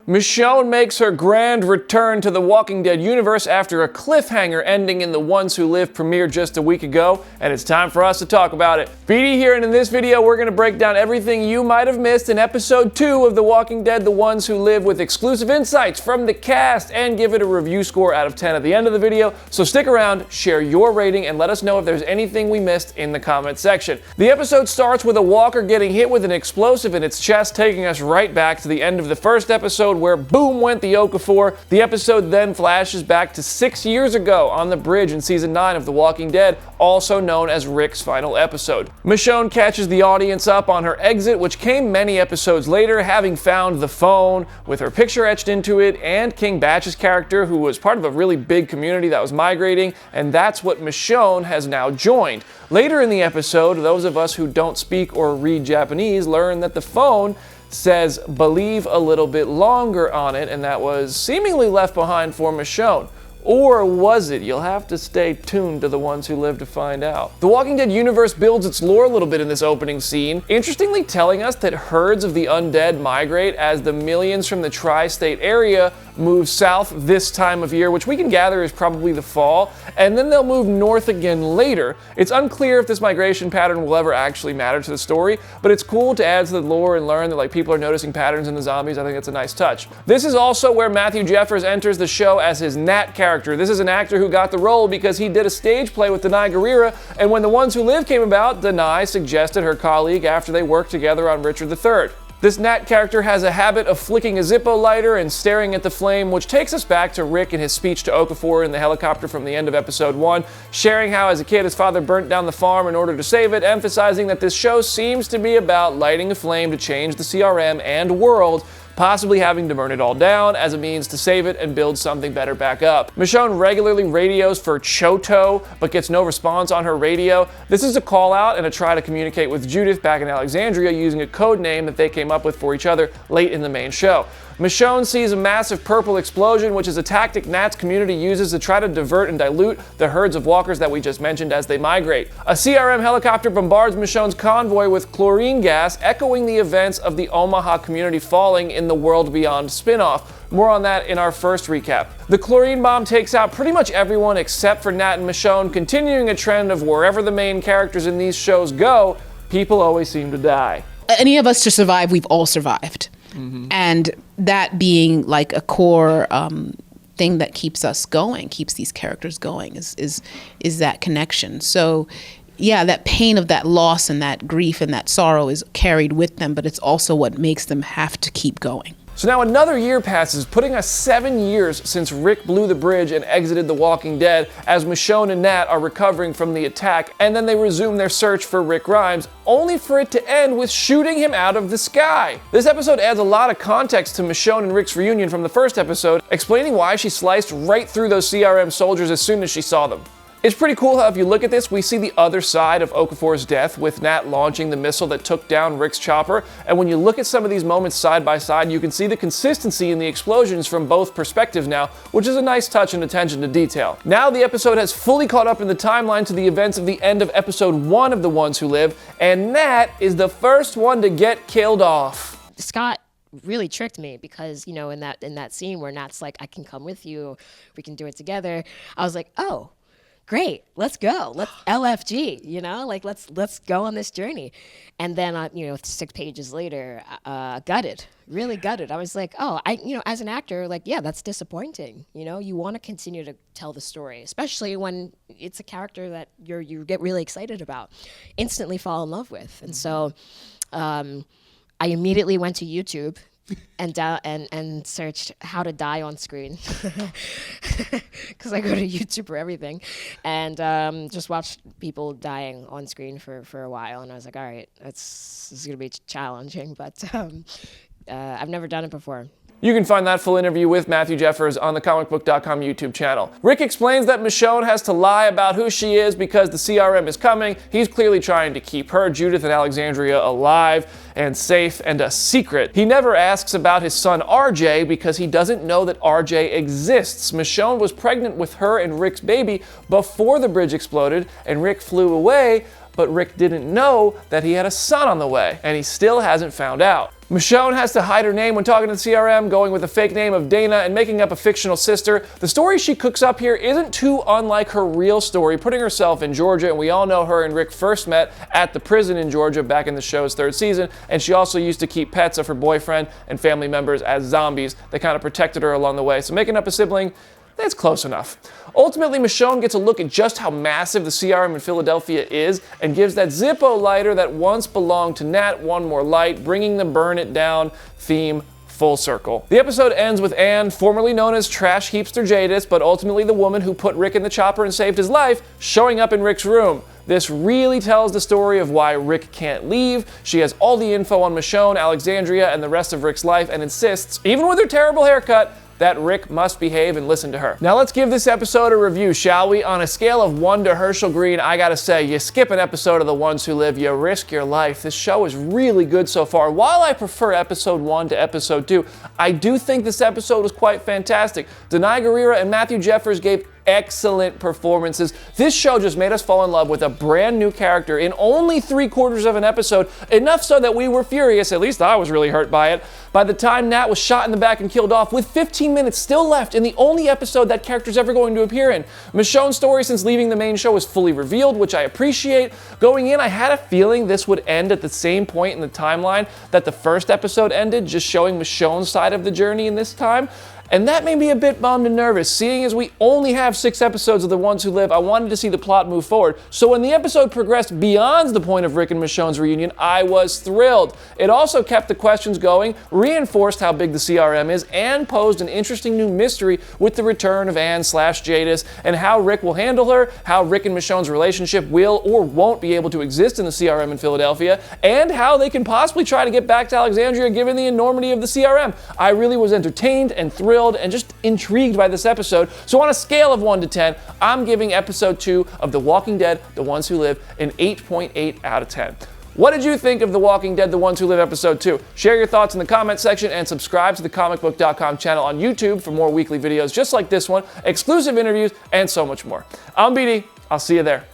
Michonne makes her grand return to the Walking Dead universe after a cliffhanger ending in The Ones Who Live premiered just a week ago, and it's time for us to talk about it. BD here, and in this video we're going to break down everything you might have missed in episode 2 of The Walking Dead The Ones Who Live with exclusive insights from the cast and give it a review score out of 10 at the end of the video. So stick around, share your rating, and let us know if there's anything we missed in the comment section. The episode starts with a walker getting hit with an explosive in its chest, taking us right back to the end of the first episode where boom went the Okafor. The episode then flashes back to 6 years ago on the bridge in season 9 of The Walking Dead, also known as Rick's final episode. Michonne catches the audience up on her exit, which came many episodes later, having found the phone with her picture etched into it and King Batch's character, who was part of a really big community that was migrating, and that's what Michonne has now joined. Later in the episode, those of us who don't speak or read Japanese learn that the phone says "believe a little bit longer" on it, and that was seemingly left behind for Michonne. Or was it? You'll have to stay tuned to The Ones Who Live to find out. The Walking Dead universe builds its lore a little bit in this opening scene, interestingly telling us that herds of the undead migrate as the millions from the tri-state area move south this time of year, which we can gather is probably the fall, and then they'll move north again later. It's unclear if this migration pattern will ever actually matter to the story, but it's cool to add to the lore and learn that people are noticing patterns in the zombies. I think it's a nice touch. This is also where Matthew Jeffers enters the show as his Nat character. This is an actor who got the role because he did a stage play with Denai Guerrera, and when The Ones Who Live came about, Denai suggested her colleague after they worked together on Richard III. This Nat character has a habit of flicking a Zippo lighter and staring at the flame, which takes us back to Rick and his speech to Okafor in the helicopter from the end of episode 1, sharing how as a kid his father burnt down the farm in order to save it, emphasizing that this show seems to be about lighting a flame to change the CRM and world, possibly having to burn it all down as a means to save it and build something better back up. Michonne regularly radios for Choto, but gets no response on her radio. This is a call out and a try to communicate with Judith back in Alexandria using a code name that they came up with for each other late in the main show. Michonne sees a massive purple explosion, which is a tactic Nat's community uses to try to divert and dilute the herds of walkers that we just mentioned as they migrate. A CRM helicopter bombards Michonne's convoy with chlorine gas, echoing the events of the Omaha community falling in the World Beyond spinoff. More on that in our first recap. The chlorine bomb takes out pretty much everyone except for Nat and Michonne, continuing a trend of wherever the main characters in these shows go, people always seem to die. Any of us to survive, we've all survived. Mm-hmm. And that being like a core thing that keeps us going, keeps these characters going, is that connection. So yeah, that pain of that loss and that grief and that sorrow is carried with them, but it's also what makes them have to keep going. So now another year passes, putting us 7 years since Rick blew the bridge and exited The Walking Dead, as Michonne and Nat are recovering from the attack, and then they resume their search for Rick Grimes, only for it to end with shooting him out of the sky. This episode adds a lot of context to Michonne and Rick's reunion from the first episode, explaining why she sliced right through those CRM soldiers as soon as she saw them. It's pretty cool how if you look at this, we see the other side of Okafor's death with Nat launching the missile that took down Rick's chopper, and when you look at some of these moments side by side, you can see the consistency in the explosions from both perspectives now, which is a nice touch and attention to detail. Now the episode has fully caught up in the timeline to the events of the end of episode 1 of The Ones Who Live, and Nat is the first one to get killed off. Scott really tricked me because, you know, in that scene where Nat's like, I can come with you, we can do it together, I was like, oh, great, let's go. Let's LFG, you know, like let's go on this journey. And then, 6 pages later, gutted, really gutted. I was like, oh, as an actor, like, yeah, that's disappointing. You know, you want to continue to tell the story, especially when it's a character that you get really excited about, instantly fall in love with. And so I immediately went to YouTube and searched how to die on screen because I go to YouTube for everything, and just watched people dying on screen for a while, and I was like, all right, this is gonna be challenging, but I've never done it before. You can find that full interview with Matthew Jeffers on the Comicbook.com YouTube channel. Rick explains that Michonne has to lie about who she is because the CRM is coming. He's clearly trying to keep her, Judith, and Alexandria alive and safe and a secret. He never asks about his son RJ because he doesn't know that RJ exists. Michonne was pregnant with her and Rick's baby before the bridge exploded, and Rick flew away, but Rick didn't know that he had a son on the way, and he still hasn't found out. Michonne has to hide her name when talking to the CRM, going with a fake name of Dana and making up a fictional sister. The story she cooks up here isn't too unlike her real story, putting herself in Georgia, and we all know her and Rick first met at the prison in Georgia back in the show's 3rd season, and she also used to keep pets of her boyfriend and family members as zombies that kind of protected her along the way. So making up a sibling, that's close enough. Ultimately, Michonne gets a look at just how massive the CRM in Philadelphia is and gives that Zippo lighter that once belonged to Nat one more light, bringing the burn it down theme full circle. The episode ends with Anne, formerly known as Trash Heapster Jadis, but ultimately the woman who put Rick in the chopper and saved his life, showing up in Rick's room. This really tells the story of why Rick can't leave. She has all the info on Michonne, Alexandria, and the rest of Rick's life and insists, even with her terrible haircut, that Rick must behave and listen to her. Now let's give this episode a review, shall we? On a scale of 1 to Herschel Green, I gotta say, you skip an episode of The Ones Who Live, you risk your life. This show is really good so far. While I prefer episode 1 to episode 2, I do think this episode was quite fantastic. Denai Guerrera and Matthew Jeffers gave excellent performances. This show just made us fall in love with a brand new character in only 3/4 of an episode, enough so that we were furious, at least I was really hurt by it. By the time Nat was shot in the back and killed off, with 15 minutes still left in the only episode that character's ever going to appear in. Michonne's story since leaving the main show is fully revealed, which I appreciate. Going in, I had a feeling this would end at the same point in the timeline that the first episode ended, just showing Michonne's side of the journey in this time. And that made me a bit bummed and nervous. Seeing as we only have 6 episodes of The Ones Who Live, I wanted to see the plot move forward. So when the episode progressed beyond the point of Rick and Michonne's reunion, I was thrilled. It also kept the questions going, reinforced how big the CRM is, and posed an interesting new mystery with the return of Anne/Jadis and how Rick will handle her, how Rick and Michonne's relationship will or won't be able to exist in the CRM in Philadelphia, and how they can possibly try to get back to Alexandria given the enormity of the CRM. I really was entertained and thrilled and just intrigued by this episode. So on a scale of 1 to 10, I'm giving episode 2 of The Walking Dead, The Ones Who Live, an 8.8 out of 10. What did you think of The Walking Dead, The Ones Who Live episode 2? Share your thoughts in the comment section and subscribe to the Comicbook.com channel on YouTube for more weekly videos just like this one, exclusive interviews, and so much more. I'm BD. I'll see you there.